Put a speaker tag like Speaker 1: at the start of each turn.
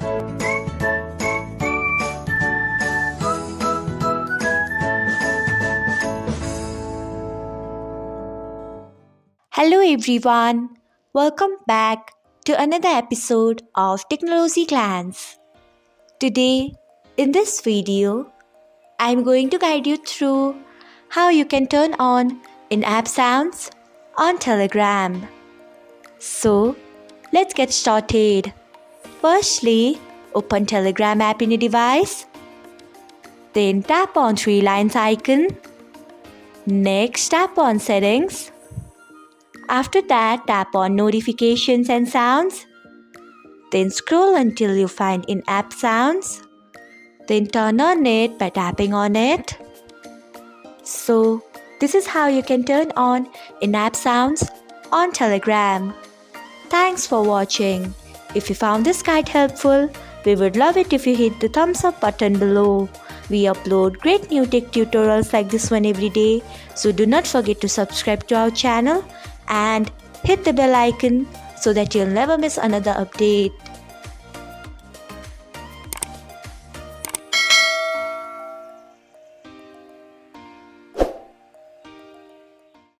Speaker 1: Hello everyone, welcome back to another episode of Technologyglance. Today, in this video, I'm going to guide you through how you can turn on in-app sounds on Telegram. So, let's get started. Firstly, open Telegram app in your device. Then tap on three lines icon. Next, tap on settings. After that, tap on notifications and sounds. Then scroll until you find in-app sounds. Then turn on it by tapping on it. So, this is how you can turn on in-app sounds on Telegram. Thanks for watching. If you found this guide helpful, we would love it if you hit the thumbs up button below. We upload great new tech tutorials like this one every day, so do not forget to subscribe to our channel and hit the bell icon so that you'll never miss another update.